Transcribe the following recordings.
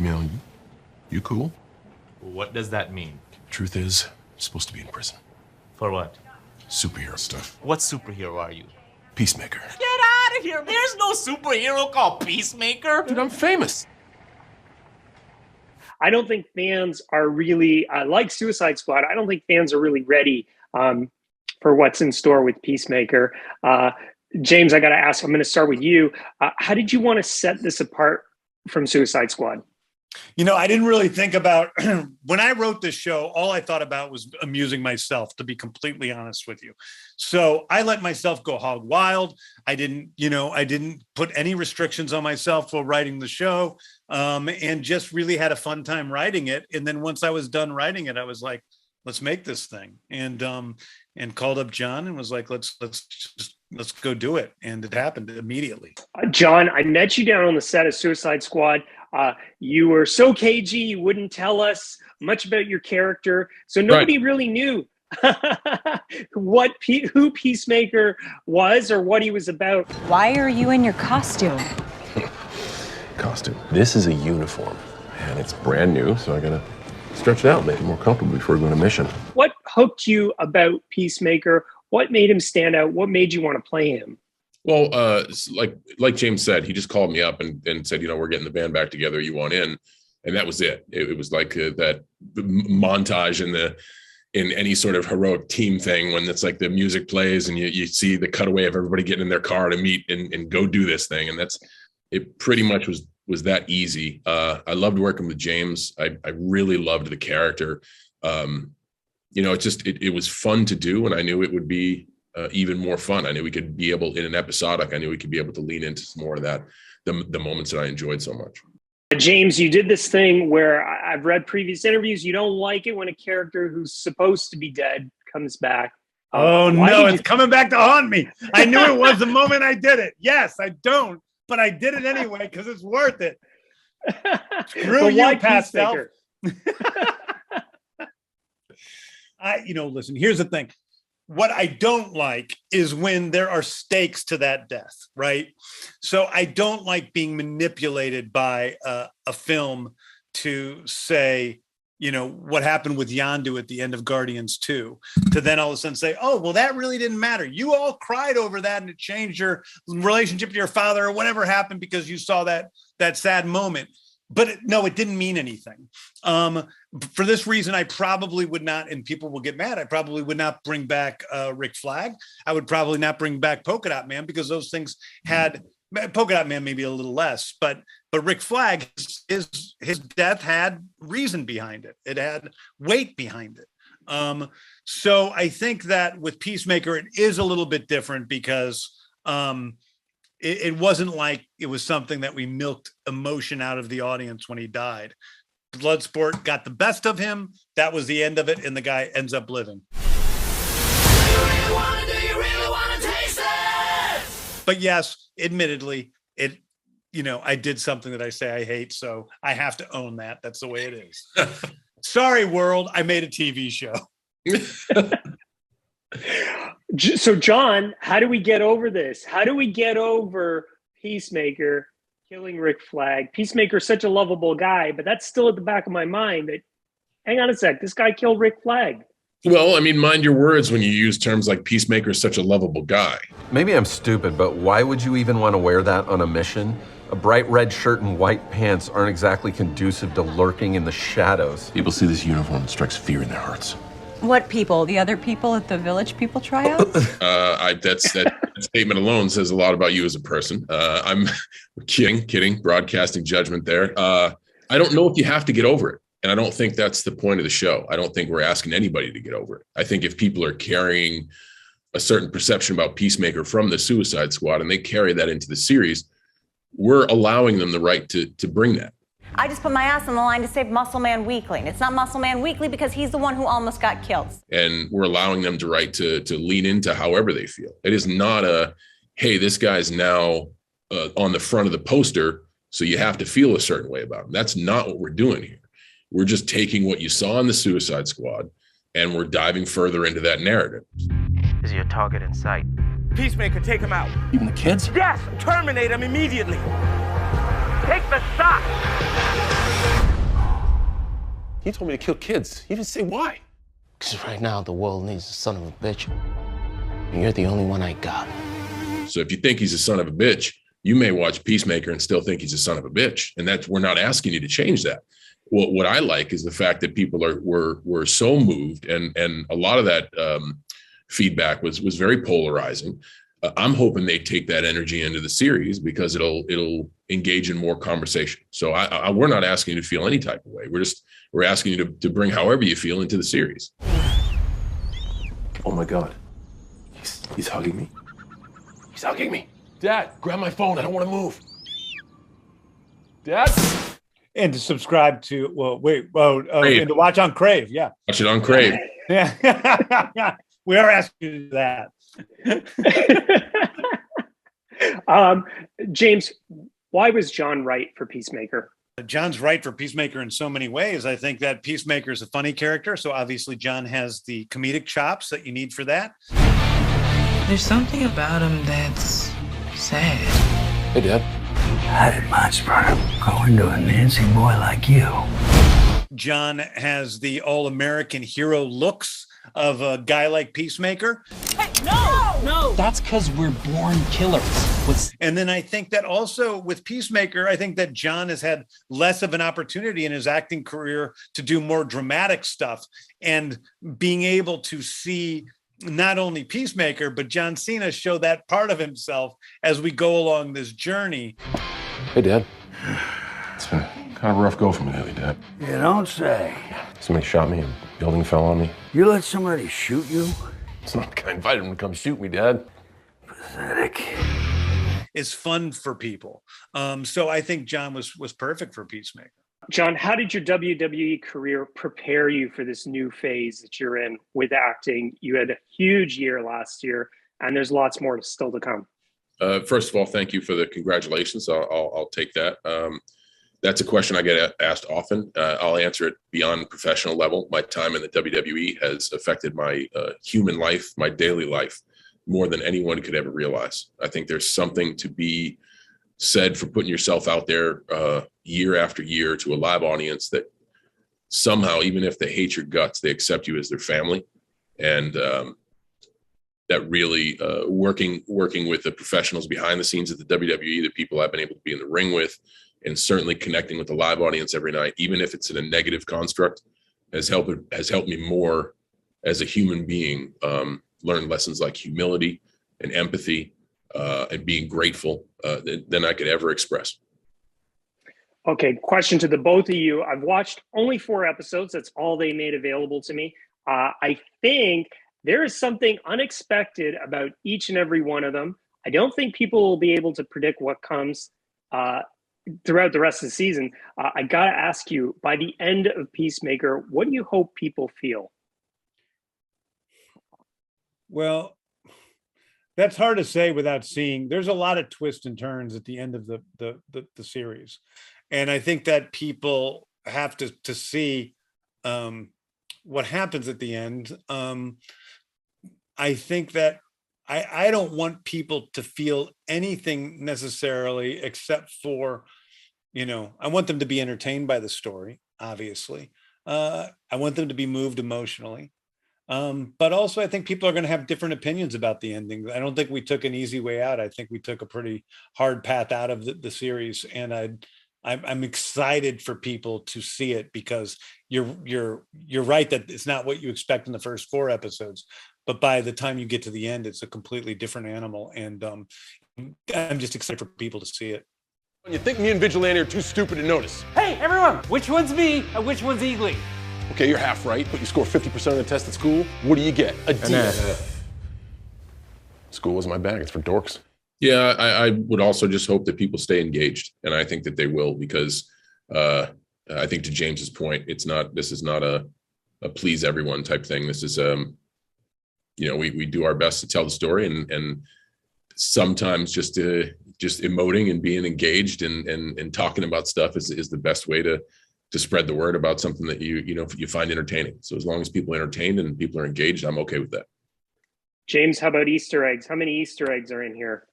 Jamil, you cool? What does that mean? Truth is, you're supposed to be in prison. For what? Superhero stuff. What superhero are you? Peacemaker. Get out of here! There's no superhero called Peacemaker! Dude, I'm famous. I don't think fans are really, like Suicide Squad, I don't think fans are really ready for what's in store with Peacemaker. James, I got to ask, I'm going to start with you. How did you want to set this apart from Suicide Squad? You know, I didn't really think about, when I wrote this show, all I thought about was amusing myself, to be completely honest with you. So I let myself go hog wild. I didn't put any restrictions on myself while writing the show, and just really had a fun time writing it. And then once I was done writing it, I was like, let's make this thing. And called up John and was like, let's go do it. And it happened immediately. John, I met you down on the set of Suicide Squad. You were so cagey, you wouldn't tell us much about your character. So nobody really knew who Peacemaker was or what he was about. Why are you in your costume? Costume. This is a uniform, and it's brand new, so I gotta stretch it out, make it more comfortable before we go on a mission. What hooked you about Peacemaker? What made him stand out? What made you want to play him? Well, like James said, he just called me up and said, we're getting the band back together. You want in? And that was it. It was like that montage in any sort of heroic team thing when it's like the music plays and you see the cutaway of everybody getting in their car to meet and go do this thing. And it pretty much was that easy. I loved working with James. I really loved the character. It was fun to do, and I knew it would be even more fun. I knew we could be able, in an episodic, I knew we could be able to lean into some more of that, the moments that I enjoyed so much. James, you did this thing where I've read previous interviews. You don't like it when a character who's supposed to be dead comes back. Oh, no, it's coming back to haunt me. I knew it was the moment I did it. Yes, I don't, but I did it anyway because it's worth it. Screw you, Pastel. Listen, here's the thing. What I don't like is when there are stakes to that death, right? So I don't like being manipulated by a film to say, what happened with Yondu at the end of Guardians 2, to then all of a sudden say, oh, well, that really didn't matter. You all cried over that and it changed your relationship to your father or whatever happened because you saw that sad moment. But it didn't mean anything. For this reason, I probably would not, and people will get mad, I probably would not bring back Rick Flag. I would probably not bring back Polka Dot Man because those things had, Polka Dot Man maybe a little less, but Rick Flag, his death had reason behind it. It had weight behind it. So I think that with Peacemaker, it is a little bit different because it wasn't like it was something that we milked emotion out of the audience when he died. Bloodsport got the best of him. That was the end of it, and the guy ends up living. But yes, admittedly, I did something that I say I hate, so I have to own that. That's the way it is. Sorry, world, I made a TV show. So, John, how do we get over this? How do we get over Peacemaker killing Rick Flag? Peacemaker's such a lovable guy, but that's still at the back of my mind that, hang on a sec, this guy killed Rick Flag. Well, I mean, mind your words when you use terms like Peacemaker is such a lovable guy. Maybe I'm stupid, but why would you even want to wear that on a mission? A bright red shirt and white pants aren't exactly conducive to lurking in the shadows. People see this uniform and strikes fear in their hearts. What people? The other people at the Village People tryouts? That statement alone says a lot about you as a person. I'm kidding. Broadcasting judgment there. I don't know if you have to get over it. And I don't think that's the point of the show. I don't think we're asking anybody to get over it. I think if people are carrying a certain perception about Peacemaker from the Suicide Squad and they carry that into the series, we're allowing them the right to bring that. I just put my ass on the line to save Muscle Man Weekly. And it's not Muscle Man Weekly because he's the one who almost got killed. And we're allowing them to lean into however they feel. It is not hey, this guy's now on the front of the poster, so you have to feel a certain way about him. That's not what we're doing here. We're just taking what you saw in the Suicide Squad and we're diving further into that narrative. Is your target in sight? Peacemaker, take him out. Even the kids? Yes, terminate him immediately. take the shot. He told me to kill kids. He didn't say why. Because right now the world needs a son of a bitch. And you're the only one I got. So if you think he's a son of a bitch, you may watch Peacemaker and still think he's a son of a bitch. And we're not asking you to change that. What I like is the fact that people were so moved, and a lot of that feedback was very polarizing. I'm hoping they take that energy into the series because it'll engage in more conversation. So we're not asking you to feel any type of way. We're asking you to bring however you feel into the series. Oh my God. He's hugging me. He's hugging me. Dad, grab my phone. I don't want to move. Dad? And to subscribe to, and to watch on Crave. Yeah. Watch it on Crave. Yeah. We are asking you to do that. James, why was John right for Peacemaker? John's right for Peacemaker in so many ways. I think that Peacemaker is a funny character. So obviously John has the comedic chops that you need for that. There's something about him that's sad. Hey, Dad. How did my sperm go into a Nancy boy like you? John has the all-American hero looks of a guy like Peacemaker. Hey, no! That's because we're born killers. And then I think that also with Peacemaker, I think that John has had less of an opportunity in his acting career to do more dramatic stuff, and being able to see not only Peacemaker, but John Cena show that part of himself as we go along this journey. Hey, Dad. It's been kind of a rough go for me lately, Dad. You don't say. Somebody shot me and the building fell on me. You let somebody shoot you? It's not like I invited him to come shoot me, Dad. Pathetic. Is fun for people. So I think John was perfect for Peacemaker. John, how did your WWE career prepare you for this new phase that you're in with acting? You had a huge year last year, and there's lots more still to come. First of all, thank you for the congratulations. I'll take that. That's a question I get asked often. I'll answer it beyond professional level. My time in the WWE has affected my human life, my daily life, more than anyone could ever realize. I think there's something to be said for putting yourself out there year after year to a live audience that somehow, even if they hate your guts, they accept you as their family. And that really working with the professionals behind the scenes at the WWE, the people I've been able to be in the ring with, and certainly connecting with the live audience every night, even if it's in a negative construct, has helped me more as a human being, learn lessons like humility and empathy and being grateful than I could ever express. Okay, question to the both of you. I've watched only 4 episodes. That's all they made available to me. I think there is something unexpected about each and every one of them. I don't think people will be able to predict what comes throughout the rest of the season. I got to ask you, by the end of Peacemaker, what do you hope people feel? Well, that's hard to say without seeing. There's a lot of twists and turns at the end of the series. And I think that people have to see what happens at the end. I think that I don't want people to feel anything necessarily except for, I want them to be entertained by the story, obviously. I want them to be moved emotionally. But also I think people are going to have different opinions about the ending. I don't think we took an easy way out. I think we took a pretty hard path out of the series. And I'm excited for people to see it, because you're right that it's not what you expect in the first 4 episodes, but by the time you get to the end, it's a completely different animal. And I'm just excited for people to see it. You think me and Vigilante are too stupid to notice? Hey, everyone, which one's me and which one's Eagly? Okay, you're half right, but you score 50% on the test at school. What do you get? A D. School was my bag. It's for dorks. Yeah, I would also just hope that people stay engaged, and I think that they will, because I think, to James's point, this is not a please everyone type thing. This is we do our best to tell the story, and sometimes just emoting and being engaged and talking about stuff is the best way to spread the word about something that you find entertaining. So as long as people are entertained and people are engaged, I'm okay with that. James, how about Easter eggs? How many Easter eggs are in here?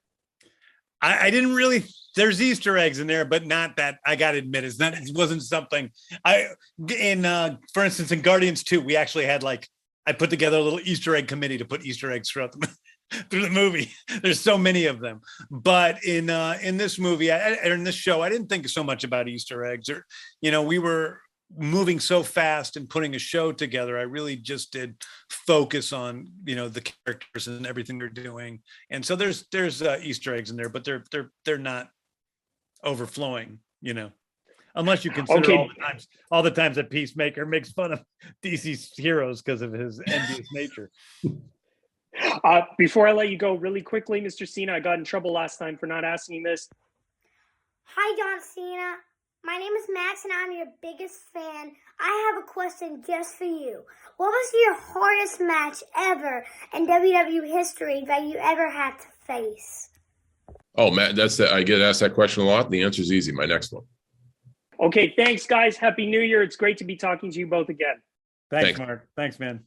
I didn't really. There's Easter eggs in there, but not that. I got to admit, it wasn't something for instance, in Guardians 2, we actually had I put together a little Easter egg committee to put Easter eggs throughout through the movie. There's so many of them, but in this movie, in this show, I didn't think so much about Easter eggs, or we were moving so fast and putting a show together. I really just did focus on the characters and everything they're doing, and so there's Easter eggs in there, but they're not overflowing, unless you consider all the times that Peacemaker makes fun of DC's heroes because of his envious nature. Before I let you go, really quickly, Mr. Cena, I got in trouble last time for not asking this. Hi, John Cena. My name is Max, and I'm your biggest fan. I have a question just for you. What was your hardest match ever in WWE history that you ever had to face? Oh, Matt, I get asked that question a lot. The answer is easy. My next one. Okay, thanks, guys. Happy New Year. It's great to be talking to you both again. Thanks, Mark. Thanks, man.